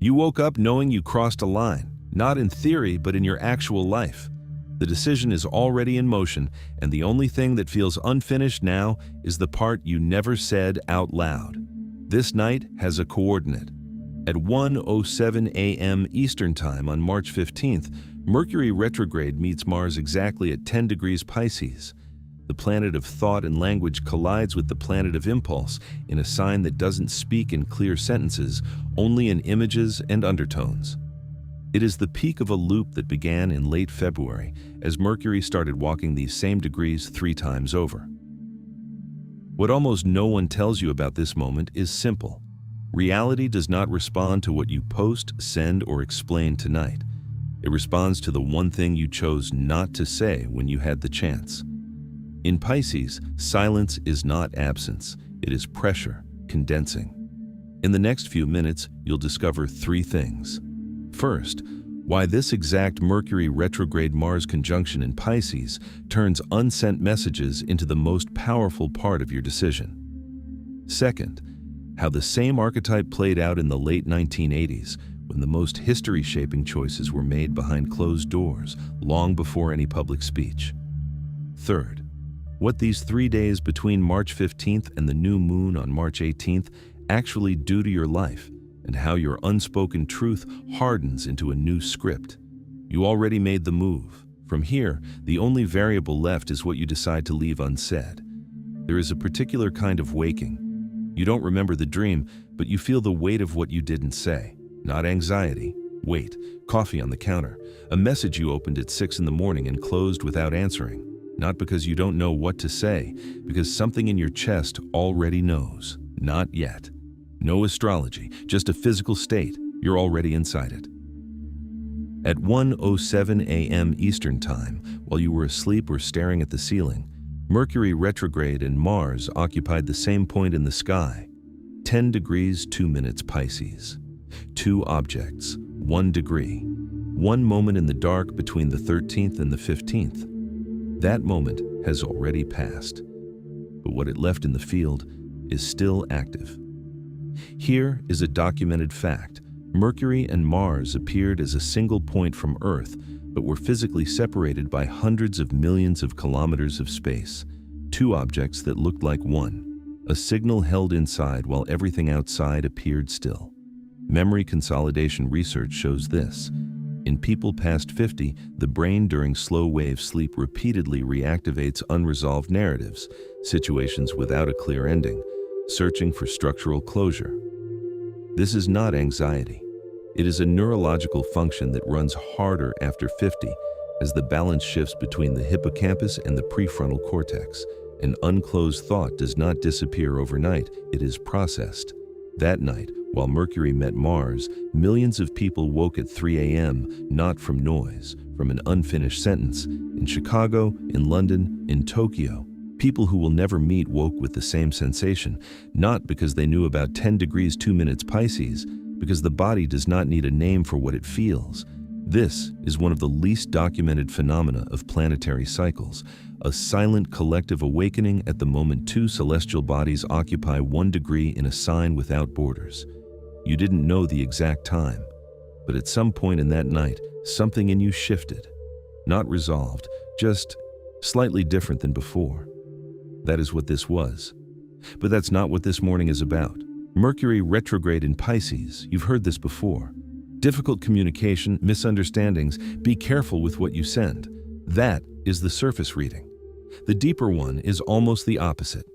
You woke up knowing you crossed a line, not in theory, but in your actual life. The decision is already in motion, and the only thing that feels unfinished now is the part you never said out loud. This night has a coordinate. At 1:07 a.m. Eastern Time on March 15th, Mercury retrograde meets Mars exactly at 10 degrees Pisces. The planet of thought and language collides with the planet of impulse in a sign that doesn't speak in clear sentences, only in images and undertones. It is the peak of a loop that began in late February as Mercury started walking these same degrees 3 times over. What almost no one tells you about this moment is simple. Reality does not respond to what you post, send, or explain tonight. It responds to the one thing you chose not to say when you had the chance. In Pisces, silence is not absence, it is pressure, condensing. In the next few minutes, you'll discover 3 things. First, why this exact Mercury retrograde Mars conjunction in Pisces turns unsent messages into the most powerful part of your decision. Second, how the same archetype played out in the late 1980s when the most history-shaping choices were made behind closed doors, long before any public speech. Third, what these 3 days between March 15th and the new moon on March 18th actually do to your life, and how your unspoken truth hardens into a new script. You already made the move. From here, the only variable left is what you decide to leave unsaid. There is a particular kind of waking. You don't remember the dream, but you feel the weight of what you didn't say. Not anxiety. Weight. Coffee on the counter. A message you opened at 6 in the morning and closed without answering. Not because you don't know what to say, because something in your chest already knows. Not yet. No astrology, just a physical state. You're already inside it. At 1:07 a.m. Eastern Time, while you were asleep or staring at the ceiling, Mercury retrograde and Mars occupied the same point in the sky, 10 degrees 2 minutes Pisces. 2 objects, 1 degree. 1 moment in the dark between the 13th and the 15th. That moment has already passed, but what it left in the field is still active. Here is a documented fact. Mercury and Mars appeared as a single point from Earth, but were physically separated by hundreds of millions of kilometers of space. 2 objects that looked like one. A signal held inside while everything outside appeared still. Memory consolidation research shows this. In people past 50, the brain during slow-wave sleep repeatedly reactivates unresolved narratives, situations without a clear ending, searching for structural closure. This is not anxiety. It is a neurological function that runs harder after 50 as the balance shifts between the hippocampus and the prefrontal cortex. An unclosed thought does not disappear overnight, it is processed. That night, while Mercury met Mars, millions of people woke at 3 a.m., not from noise, from an unfinished sentence. In Chicago, in London, in Tokyo, people who will never meet woke with the same sensation, not because they knew about 10 degrees 2 minutes Pisces, because the body does not need a name for what it feels. This is one of the least documented phenomena of planetary cycles, a silent collective awakening at the moment 2 celestial bodies occupy 1 degree in a sign without borders. You didn't know the exact time, but at some point in that night, something in you shifted. Not resolved, just slightly different than before. That is what this was. But that's not what this morning is about. Mercury retrograde in Pisces, you've heard this before. Difficult communication, misunderstandings, be careful with what you send. That is the surface reading. The deeper one is almost the opposite.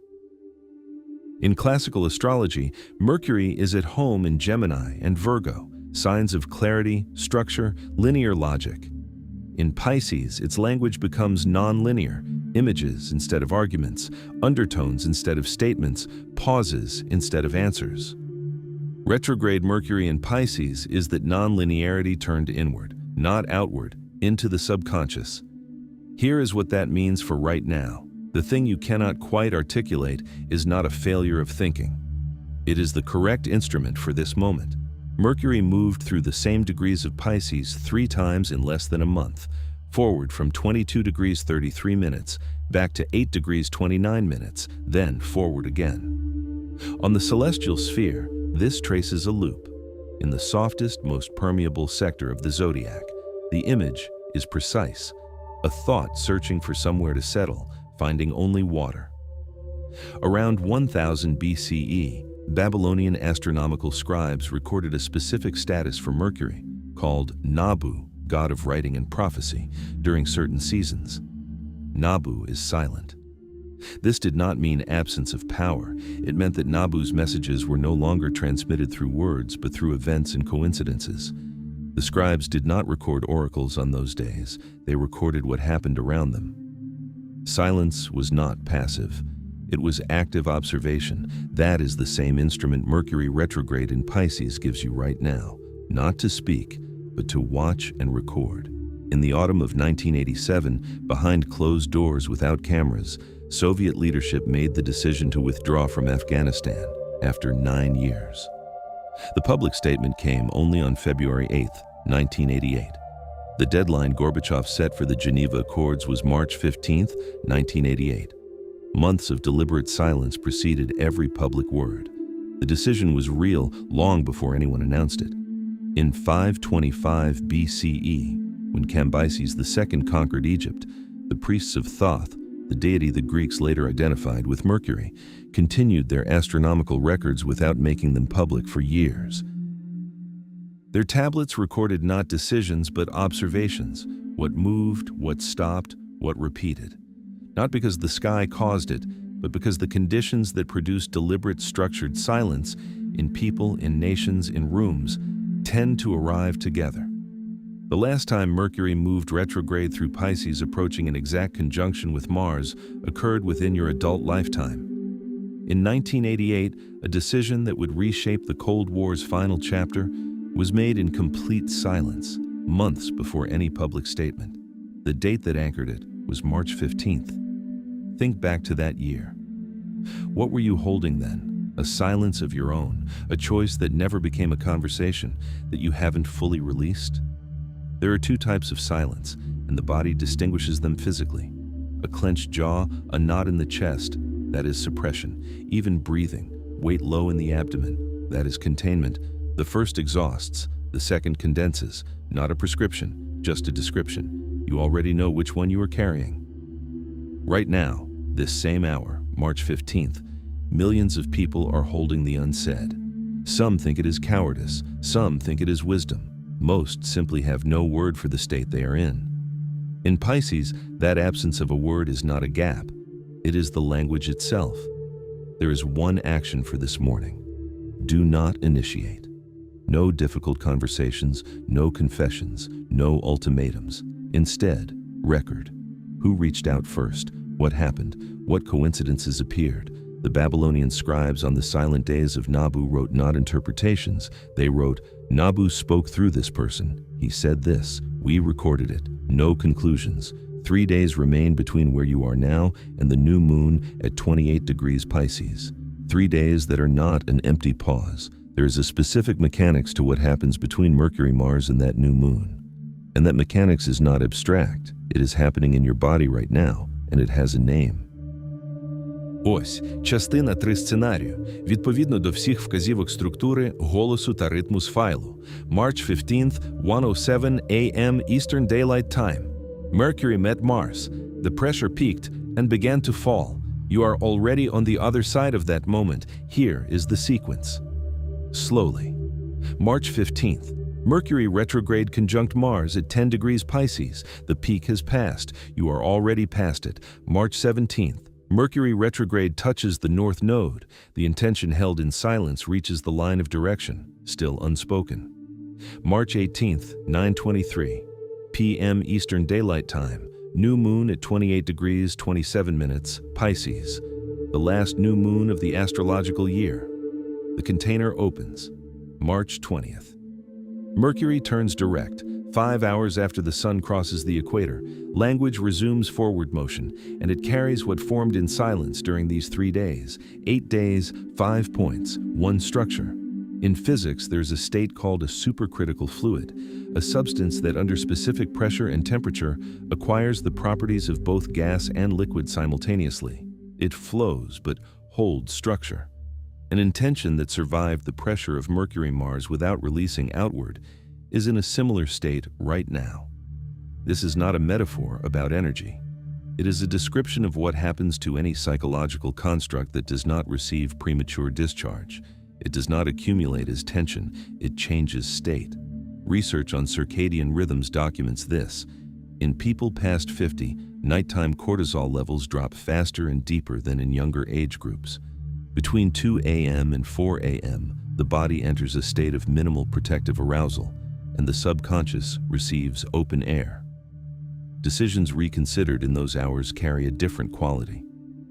In classical astrology, Mercury is at home in Gemini and Virgo, signs of clarity, structure, linear logic. In Pisces, its language becomes non-linear, images instead of arguments, undertones instead of statements, pauses instead of answers. Retrograde Mercury in Pisces is that non-linearity turned inward, not outward, into the subconscious. Here is what that means for right now. The thing you cannot quite articulate is not a failure of thinking. It is the correct instrument for this moment. Mercury moved through the same degrees of Pisces 3 times in less than a month, forward from 22 degrees 33 minutes, back to 8 degrees 29 minutes, then forward again. On the celestial sphere, this traces a loop. in the softest, most permeable sector of the zodiac. The image is precise, a thought searching for somewhere to settle, finding only water. Around 1000 BCE, Babylonian astronomical scribes recorded a specific status for Mercury, called Nabu, god of writing and prophecy, during certain seasons. Nabu is silent. This did not mean absence of power. It meant that Nabu's messages were no longer transmitted through words, but through events and coincidences. The scribes did not record oracles on those days. They recorded what happened around them. Silence was not passive. It was active observation. That is the same instrument Mercury retrograde in Pisces gives you right now. Not to speak, but to watch and record. In the autumn of 1987, behind closed doors without cameras, Soviet leadership made the decision to withdraw from Afghanistan after 9 years. The public statement came only on February 8, 1988. The deadline Gorbachev set for the Geneva Accords was March 15, 1988. Months of deliberate silence preceded every public word. The decision was real long before anyone announced it. In 525 BCE, when Cambyses II conquered Egypt, the priests of Thoth, the deity the Greeks later identified with Mercury, continued their astronomical records without making them public for years. Their tablets recorded not decisions but observations, what moved, what stopped, what repeated. Not because the sky caused it, but because the conditions that produced deliberate structured silence in people, in nations, in rooms, tend to arrive together. The last time Mercury moved retrograde through Pisces, approaching an exact conjunction with Mars, occurred within your adult lifetime. In 1988, a decision that would reshape the Cold War's final chapter was made in complete silence, months before any public statement. The date that anchored it was March 15th. Think back to that year. What were you holding then? A silence of your own, a choice that never became a conversation, that you haven't fully released? There are two types of silence, and the body distinguishes them physically. A clenched jaw, a knot in the chest, that is suppression. Even breathing, weight low in the abdomen, that is containment. The first exhausts, the second condenses. Not a prescription, just a description. You already know which one you are carrying. Right now, this same hour, March 15th, millions of people are holding the unsaid. Some think it is cowardice, some think it is wisdom. Most simply have no word for the state they are in. In Pisces, that absence of a word is not a gap. It is the language itself. There is one action for this morning. Do not initiate. No difficult conversations, no confessions, no ultimatums. Instead, record. Who reached out first? What happened? What coincidences appeared? The Babylonian scribes on the silent days of Nabu wrote not interpretations. They wrote, Nabu spoke through this person. He said this. We recorded it. No conclusions. 3 days remain between where you are now and the new moon at 28 degrees Pisces. 3 days that are not an empty pause. There is a specific mechanics to what happens between Mercury, Mars, and that new moon. And that mechanics is not abstract. It is happening in your body right now, and it has a name. Ось, частина 3 сценарію, відповідно до всіх вказівок структури, голосу та ритму з файлу. March 15th, 1:07 a.m. Eastern Daylight Time. Mercury met Mars. The pressure peaked and began to fall. You are already on the other side of that moment. Here is the sequence. Slowly. March 15th. Mercury retrograde conjunct Mars at 10 degrees Pisces. The peak has passed. You are already past it. March 17th. Mercury retrograde touches the north node. The intention held in silence reaches the line of direction, still unspoken. March 18th, 9:23 p.m. Eastern Daylight Time. New moon at 28 degrees 27 minutes, Pisces. The last new moon of the astrological year. The container opens. March 20th. Mercury turns direct. 5 hours after the sun crosses the equator, language resumes forward motion, and it carries what formed in silence during these 3 days. 8 days, 5 points, 1 structure. In physics, there's a state called a supercritical fluid, a substance that under specific pressure and temperature acquires the properties of both gas and liquid simultaneously. It flows, but holds structure. An intention that survived the pressure of Mercury-Mars without releasing outward is in a similar state right now. This is not a metaphor about energy. It is a description of what happens to any psychological construct that does not receive premature discharge. It does not accumulate as tension, it changes state. Research on circadian rhythms documents this. In people past 50, nighttime cortisol levels drop faster and deeper than in younger age groups. Between 2 a.m. and 4 a.m., the body enters a state of minimal protective arousal, and the subconscious receives open air. Decisions reconsidered in those hours carry a different quality,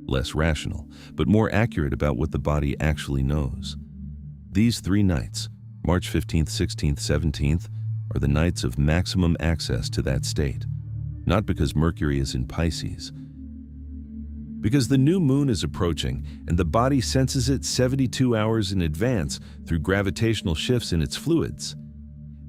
less rational, but more accurate about what the body actually knows. These 3 nights, March 15th, 16th, 17th, are the nights of maximum access to that state, not because Mercury is in Pisces, because the new moon is approaching and the body senses it 72 hours in advance through gravitational shifts in its fluids.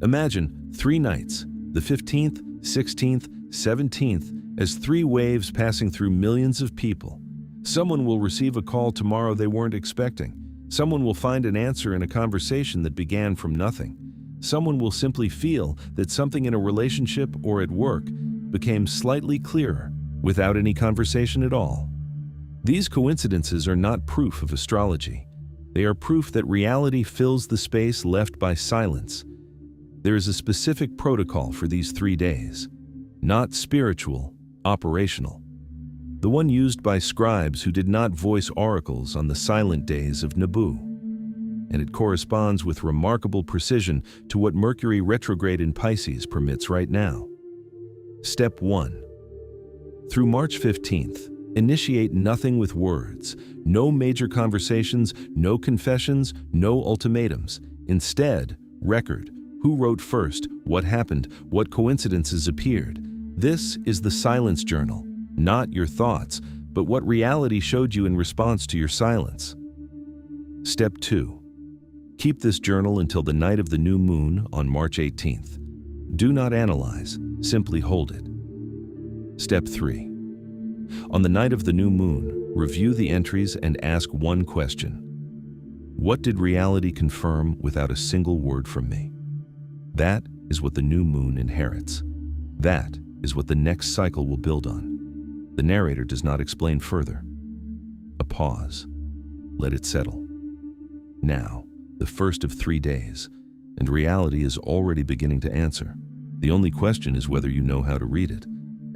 Imagine 3 nights, the 15th, 16th, 17th, as 3 waves passing through millions of people. Someone will receive a call tomorrow they weren't expecting. Someone will find an answer in a conversation that began from nothing. Someone will simply feel that something in a relationship or at work became slightly clearer without any conversation at all. These coincidences are not proof of astrology. They are proof that reality fills the space left by silence. There is a specific protocol for these 3 days. Not spiritual, operational. The one used by scribes who did not voice oracles on the silent days of Nabu. And it corresponds with remarkable precision to what Mercury retrograde in Pisces permits right now. Step 1. Through March 15th, initiate nothing with words. No major conversations, no confessions, no ultimatums. Instead, record. Who wrote first? What happened? What coincidences appeared? This is the silence journal, not your thoughts, but what reality showed you in response to your silence. Step 2. Keep this journal until the night of the new moon on March 18th. Do not analyze, simply hold it. Step 3. On the night of the new moon, review the entries and ask one question. What did reality confirm without a single word from me? That is what the new moon inherits. That is what the next cycle will build on. The narrator does not explain further. A pause. Let it settle. Now, the first of 3 days, and reality is already beginning to answer. The only question is whether you know how to read it.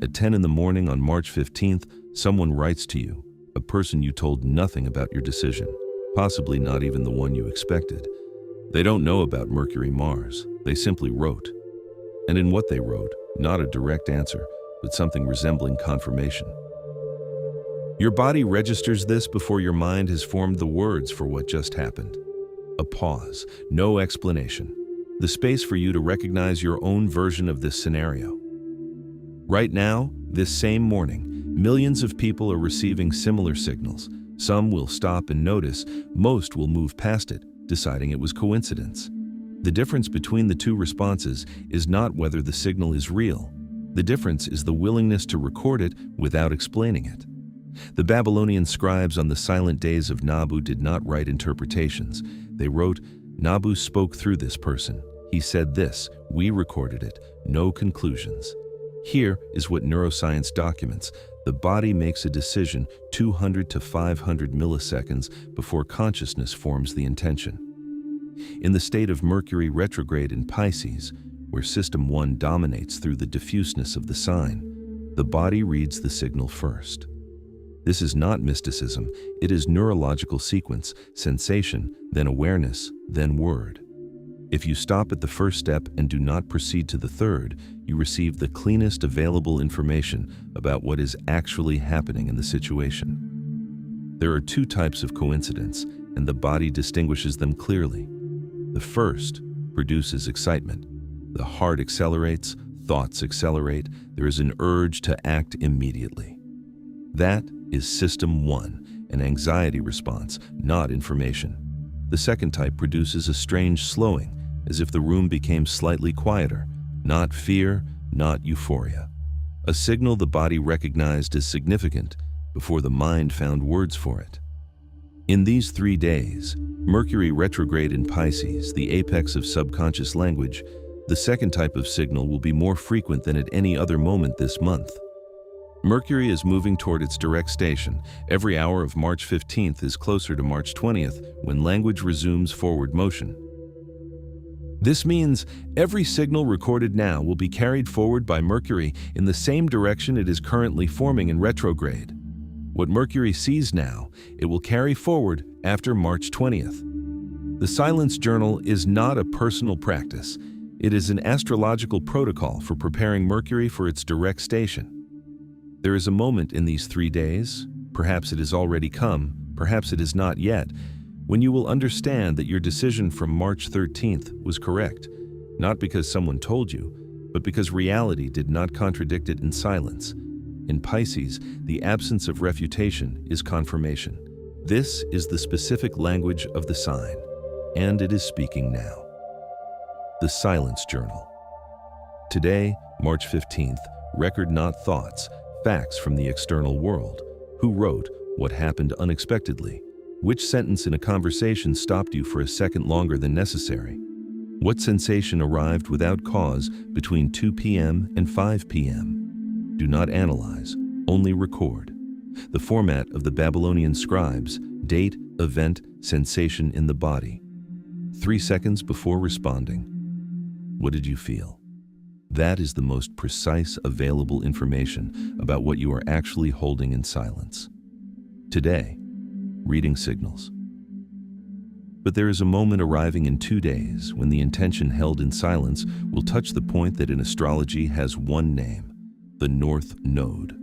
At 10 in the morning on March 15th, someone writes to you, a person you told nothing about your decision, possibly not even the one you expected. They don't know about Mercury-Mars. They simply wrote. And in what they wrote, not a direct answer, but something resembling confirmation. Your body registers this before your mind has formed the words for what just happened. A pause, no explanation. The space for you to recognize your own version of this scenario. Right now, this same morning, millions of people are receiving similar signals. Some will stop and notice, most will move past it, deciding it was coincidence. The difference between the 2 responses is not whether the signal is real. The difference is the willingness to record it without explaining it. The Babylonian scribes on the silent days of Nabu did not write interpretations. They wrote, Nabu spoke through this person. He said this, we recorded it, no conclusions. Here is what neuroscience documents. The body makes a decision 200 to 500 milliseconds before consciousness forms the intention. In the state of Mercury retrograde in Pisces, where System 1 dominates through the diffuseness of the sign, the body reads the signal first. This is not mysticism, it is neurological sequence, sensation, then awareness, then word. If you stop at the first step and do not proceed to the third, you receive the cleanest available information about what is actually happening in the situation. There are 2 types of coincidence, and the body distinguishes them clearly. The first produces excitement. The heart accelerates, thoughts accelerate, there is an urge to act immediately. That is System 1, an anxiety response, not information. The second type produces a strange slowing, as if the room became slightly quieter, not fear, not euphoria. A signal the body recognized as significant before the mind found words for it. In these 3 days, Mercury retrograde in Pisces, the apex of subconscious language, the second type of signal will be more frequent than at any other moment this month. Mercury is moving toward its direct station. Every hour of March 15th is closer to March 20th, when language resumes forward motion. This means every signal recorded now will be carried forward by Mercury in the same direction it is currently forming in retrograde. What Mercury sees now, it will carry forward after March 20th. The Silence Journal is not a personal practice. It is an astrological protocol for preparing Mercury for its direct station. There is a moment in these 3 days, perhaps it has already come, perhaps it is not yet, when you will understand that your decision from March 13th was correct, not because someone told you, but because reality did not contradict it in silence. In Pisces, the absence of refutation is confirmation. This is the specific language of the sign, and it is speaking now. The Silence Journal. Today, March 15th, record not thoughts, facts from the external world. Who wrote? What happened unexpectedly? Which sentence in a conversation stopped you for a second longer than necessary? What sensation arrived without cause between 2 p.m. and 5 p.m.? Do not analyze, only record. The format of the Babylonian scribes: date, event, sensation in the body. 3 seconds before responding. What did you feel? That is the most precise available information about what you are actually holding in silence. Today, reading signals. But there is a moment arriving in 2 days when the intention held in silence will touch the point that in astrology has one name: the North Node,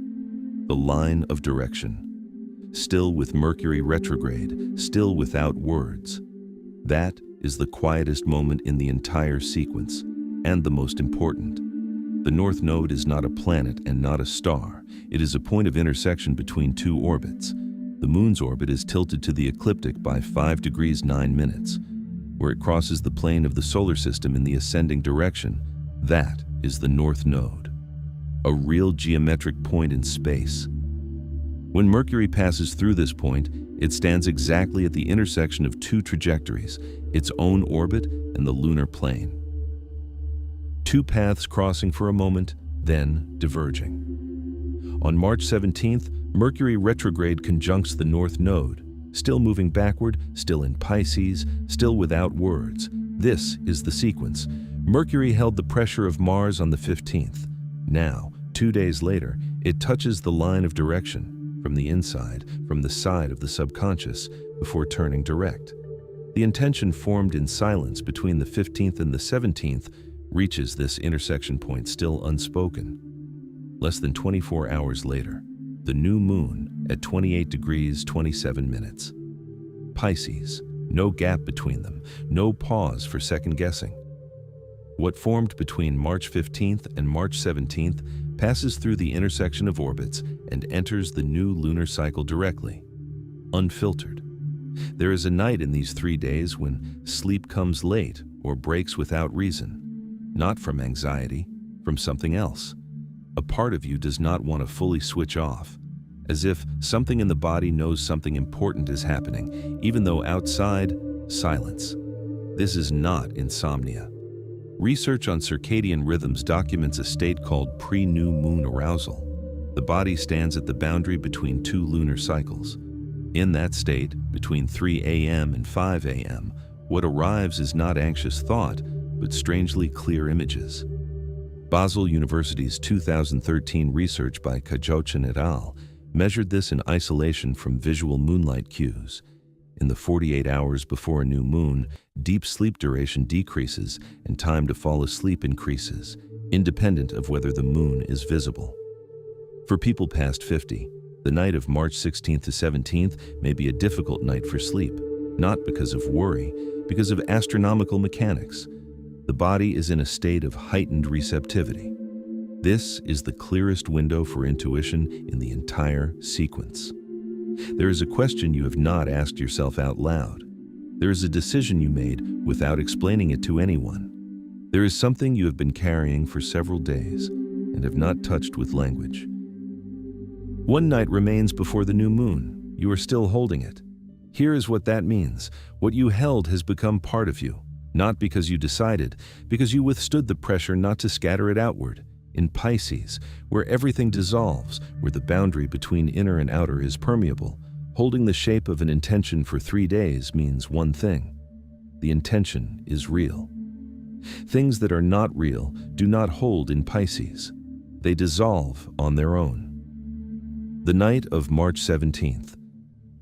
the line of direction. Still with Mercury retrograde, still without words. That is the quietest moment in the entire sequence, and the most important. The North Node is not a planet and not a star. It is a point of intersection between 2 orbits. The Moon's orbit is tilted to the ecliptic by 5 degrees 9 minutes, where it crosses the plane of the solar system in the ascending direction. That is the North Node, a real geometric point in space. When Mercury passes through this point, it stands exactly at the intersection of 2 trajectories, its own orbit and the lunar plane. 2 paths crossing for a moment, then diverging. On March 17th, Mercury retrograde conjuncts the North Node, still moving backward, still in Pisces, still without words. This is the sequence. Mercury held the pressure of Mars on the 15th. Now, 2 days later, it touches the line of direction, from the inside, from the side of the subconscious, before turning direct. The intention formed in silence between the 15th and the 17th reaches this intersection point still unspoken. Less than 24 hours later, the new moon at 28 degrees 27 minutes. Pisces, no gap between them, no pause for second guessing. What formed between March 15th and March 17th passes through the intersection of orbits and enters the new lunar cycle directly, unfiltered. There is a night in these 3 days when sleep comes late or breaks without reason, not from anxiety, from something else. A part of you does not want to fully switch off, as if something in the body knows something important is happening, even though outside, silence. This is not insomnia. Research on circadian rhythms documents a state called pre-new moon arousal. The body stands at the boundary between 2 lunar cycles. In that state, between 3 a.m. and 5 a.m., what arrives is not anxious thought, but strangely clear images. Basel University's 2013 research by Conjunct et al. Measured this in isolation from visual moonlight cues. In the 48 hours before a new moon, deep sleep duration decreases and time to fall asleep increases, independent of whether the moon is visible. For people past 50, the night of March 16th to 17th may be a difficult night for sleep, not because of worry, because of astronomical mechanics. The body is in a state of heightened receptivity. This is the clearest window for intuition in the entire sequence. There is a question you have not asked yourself out loud. There is a decision you made without explaining it to anyone. There is something you have been carrying for several days and have not touched with language. One night remains before the new moon. You are still holding it. Here is what that means. What you held has become part of you, not because you decided, because you withstood the pressure not to scatter it outward. In Pisces, where everything dissolves, where the boundary between inner and outer is permeable, holding the shape of an intention for 3 days means one thing. The intention is real. Things that are not real do not hold in Pisces. They dissolve on their own. The night of March 17th.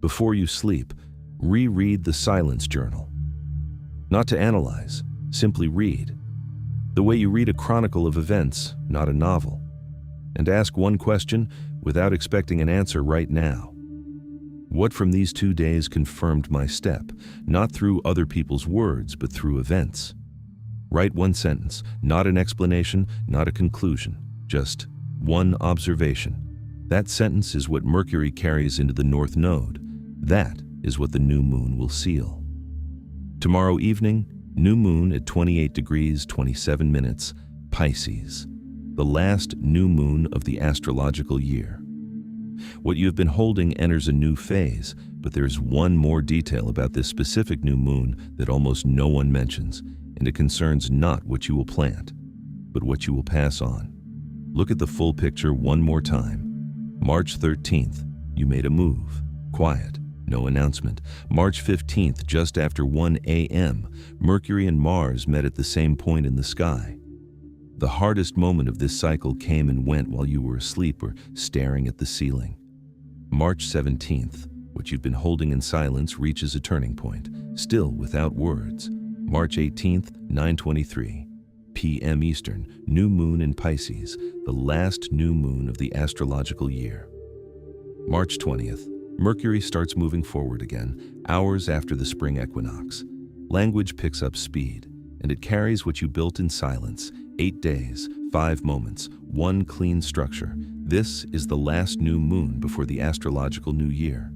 Before you sleep, reread the Silence Journal. Not to analyze, simply read. The way you read a chronicle of events, not a novel. And ask one question without expecting an answer right now. What from these 2 days confirmed my step, not through other people's words, but through events? Write one sentence, not an explanation, not a conclusion, just one observation. That sentence is what Mercury carries into the North Node. That is what the new moon will seal. Tomorrow evening, new moon at 28 degrees 27 minutes, Pisces, the last new moon of the astrological year. What you have been holding enters a new phase, but there's one more detail about this specific new moon that almost no one mentions, and it concerns not what you will plant, but what you will pass on. Look at the full picture one more time. March 13th, you made a move. Quiet, no announcement. March 15th, just after 1 a.m., Mercury and Mars met at the same point in the sky. The hardest moment of this cycle came and went while you were asleep or staring at the ceiling. March 17th, what you've been holding in silence reaches a turning point, still without words. March 18th, 9:23 p.m. Eastern, new moon in Pisces, the last new moon of the astrological year. March 20th, Mercury starts moving forward again, hours after the spring equinox. Language picks up speed, and it carries what you built in silence. 8 days, 5 moments, one clean structure. This is the last new moon before the astrological new year.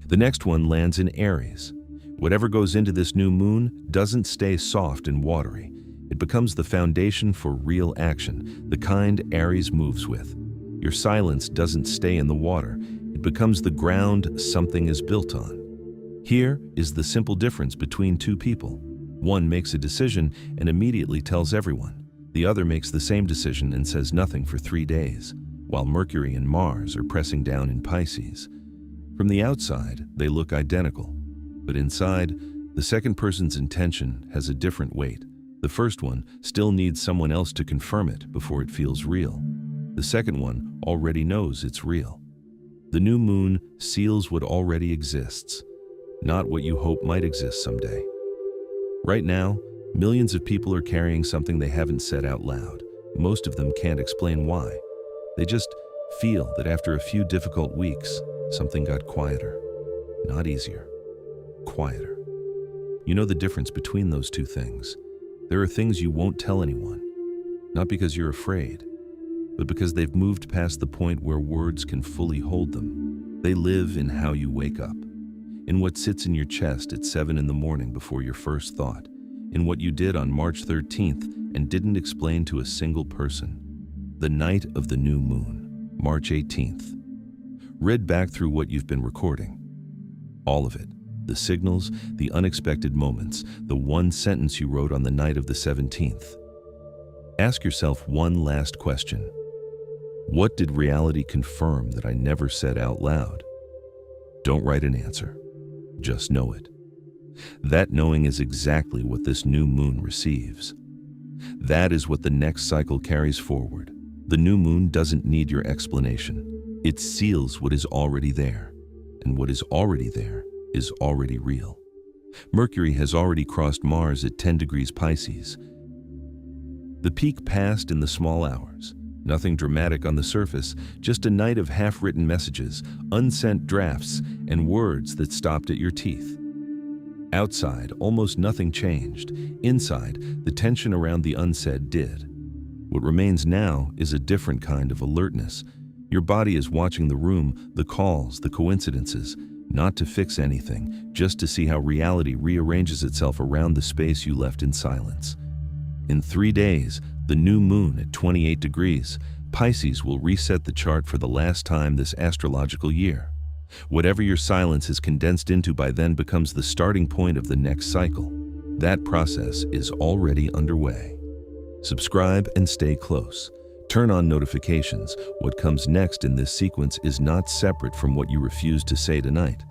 The next one lands in Aries. Whatever goes into this new moon doesn't stay soft and watery. It becomes the foundation for real action, the kind Aries moves with. Your silence doesn't stay in the water. It becomes the ground something is built on. Here is the simple difference between two people. One makes a decision and immediately tells everyone. The other makes the same decision and says nothing for 3 days, while Mercury and Mars are pressing down in Pisces. From the outside, they look identical, but inside, the second person's intention has a different weight. The first one still needs someone else to confirm it before it feels real. The second one already knows it's real. The new moon seals what already exists, not what you hope might exist someday. Right now, millions of people are carrying something they haven't said out loud. Most of them can't explain why. They just feel that after a few difficult weeks, something got quieter. Not easier, quieter. You know the difference between those two things. There are things you won't tell anyone, not because you're afraid, but because they've moved past the point where words can fully hold them. They live in how you wake up, in what sits in your chest at 7 in the morning before your first thought, in what you did on March 13th and didn't explain to a single person. The night of the new moon, March 18th. Read back through what you've been recording. All of it. The signals, the unexpected moments, the one sentence you wrote on the night of the 17th. Ask yourself one last question. What did reality confirm that I never said out loud? Don't write an answer. Just know it. That knowing is exactly what this new moon receives. That is what the next cycle carries forward. The new moon doesn't need your explanation. It seals what is already there, and what is already there is already real. Mercury has already crossed Mars at 10 degrees Pisces. The peak passed in the small hours. Nothing dramatic on the surface, just a night of half-written messages, unsent drafts, and words that stopped at your teeth. Outside, almost nothing changed. Inside, the tension around the unsaid did. What remains now is a different kind of alertness. Your body is watching the room, the calls, the coincidences, not to fix anything, just to see how reality rearranges itself around the space you left in silence. In 3 days, the new moon at 28 degrees, Pisces will reset the chart for the last time this astrological year. Whatever your silence is condensed into by then becomes the starting point of the next cycle. That process is already underway. Subscribe and stay close. Turn on notifications. What comes next in this sequence is not separate from what you refuse to say tonight.